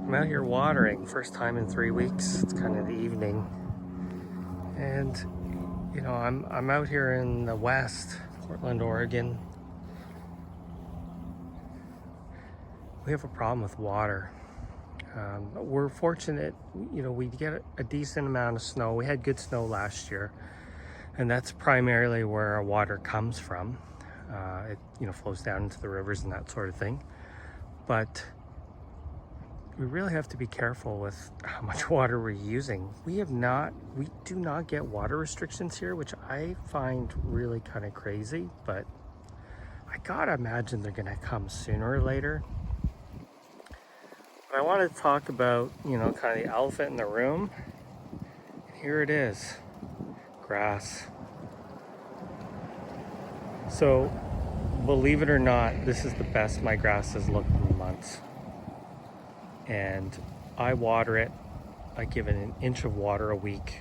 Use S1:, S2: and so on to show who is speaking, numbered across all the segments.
S1: I'm out here watering, first time in 3 weeks. It's kind of the evening. And you know, I'm out here in the west, Portland, Oregon. We have a problem with water. We're fortunate, you know, we get a decent amount of snow. We had good snow last year, and that's primarily where our water comes from. It, you know, flows down into the rivers and that sort of thing. But we really have to be careful with how much water we're using. We do not get water restrictions here, which I find really kind of crazy, but I gotta imagine they're gonna come sooner or later. But I wanted to talk about, you know, kind of the elephant in the room. Here it is, grass. So, believe it or not, this is the best my grass has looked in months. And I water it. I give it an inch of water a week,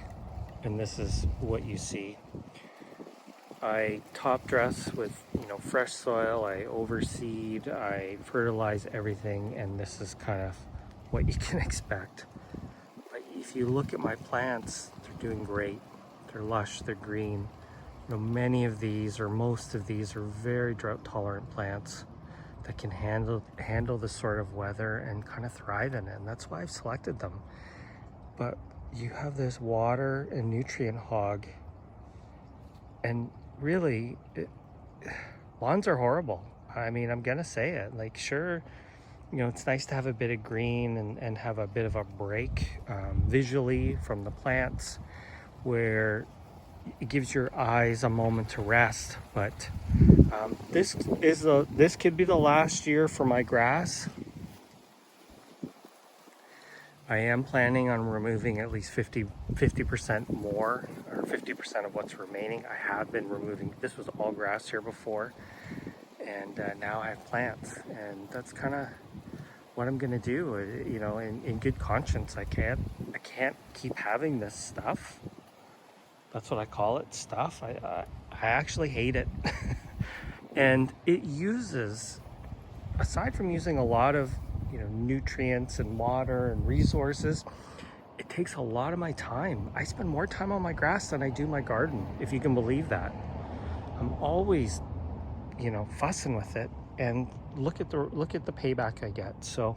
S1: and this is what you see. I top dress with, you know, fresh soil. I overseed. I fertilize everything, and this is kind of what you can expect. But if you look at my plants, they're doing great. They're lush. They're green. You know, many of these, or most of these, are very drought-tolerant plants that can handle this sort of weather and kind of thrive in it, and that's why I've selected them. But you have this water and nutrient hog, and really, lawns are horrible. I mean, I'm gonna say it. Like, sure, you know, it's nice to have a bit of green and have a bit of a break visually from the plants, where it gives your eyes a moment to rest. But this could be the last year for my grass. I am planning on removing at least 50% more, or 50% of what's remaining. I have been removing, this was all grass here before, and now I have plants, and that's kind of what I'm gonna do. You know, in good conscience. I can't keep having this stuff. That's what I call it, stuff. I actually hate it. And it uses, aside from using a lot of, you know, nutrients and water and resources, it takes a lot of my time. I spend more time on my grass than I do my garden, if you can believe that. I'm always, you know, fussing with it, and look at the payback I get. So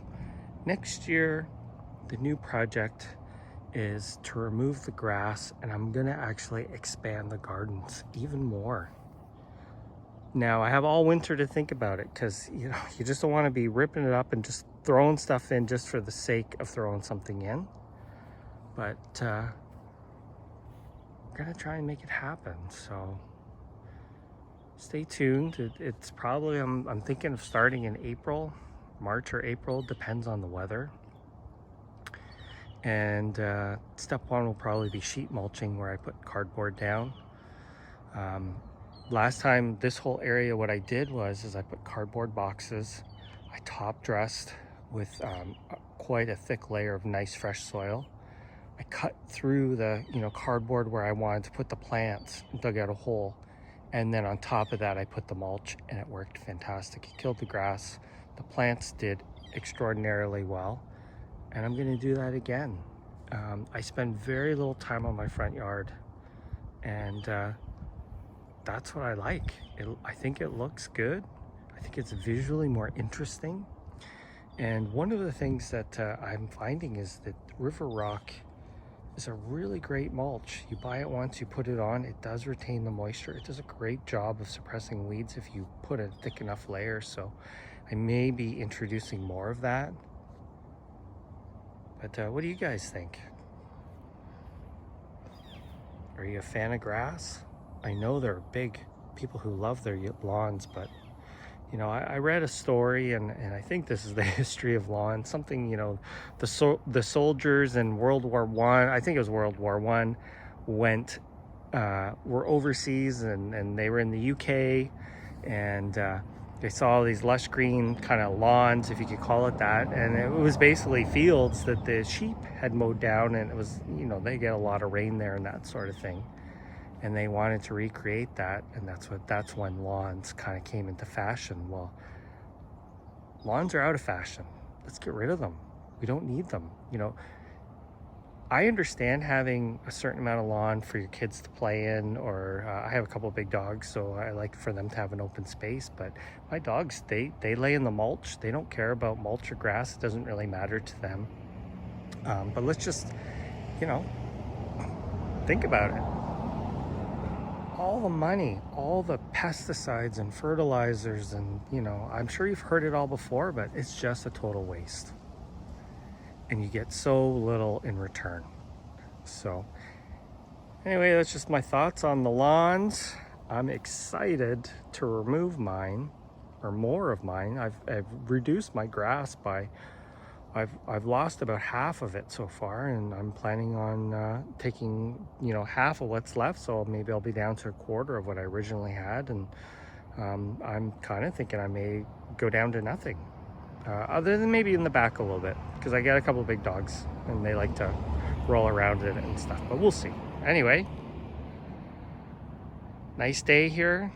S1: next year, the new project is to remove the grass, and I'm gonna actually expand the gardens even more. Now, I have all winter to think about it, because, you know, you just don't want to be ripping it up and just throwing stuff in just for the sake of throwing something in. But I'm gonna try and make it happen. So stay tuned. It's probably, I'm thinking of starting in April, March or April, depends on the weather. And step one will probably be sheet mulching, where I put cardboard down. Last time, this whole area, what I did was I put cardboard boxes. I top dressed with quite a thick layer of nice fresh soil. I cut through the, you know, cardboard where I wanted to put the plants, dug out a hole, and then on top of that I put the mulch, and it worked fantastic. It killed the grass. The plants did extraordinarily well, and I'm going to do that again. I spend very little time on my front yard, and that's what I like. I think it looks good. I think it's visually more interesting. And one of the things that I'm finding is that River Rock is a really great mulch. You buy it once, you put it on, it does retain the moisture. It does a great job of suppressing weeds if you put a thick enough layer. So I may be introducing more of that. But what do you guys think? Are you a fan of grass? I know there are big people who love their lawns, but you know, I read a story, and I think this is the history of lawns. Something, you know, the soldiers in World War I, I think it was World War I, were overseas, and they were in the UK, and they saw all these lush green kind of lawns, if you could call it that, and it was basically fields that the sheep had mowed down, and it was, you know, they get a lot of rain there and that sort of thing, and they wanted to recreate that, and that's when lawns kind of came into fashion. Well, lawns are out of fashion. Let's get rid of them. We don't need them. You know, I understand having a certain amount of lawn for your kids to play in, or I have a couple of big dogs, so I like for them to have an open space. But my dogs, they lay in the mulch. They don't care about mulch or grass. It doesn't really matter to them. But let's just, you know, think about it. All the money, all the pesticides and fertilizers, and, you know, I'm sure you've heard it all before, but it's just a total waste. And you get so little in return. So anyway, that's just my thoughts on the lawns. I'm excited to remove mine, or more of mine. I've reduced my grass by, I've lost about half of it so far, and I'm planning on taking, you know, half of what's left. So maybe I'll be down to a quarter of what I originally had, and I'm kind of thinking I may go down to nothing. Other than maybe in the back a little bit, because I got a couple of big dogs and they like to roll around in it and stuff, but we'll see. Anyway, nice day here.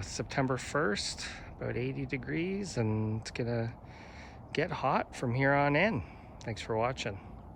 S1: September 1st, about 80 degrees, and it's gonna get hot from here on in. Thanks for watching.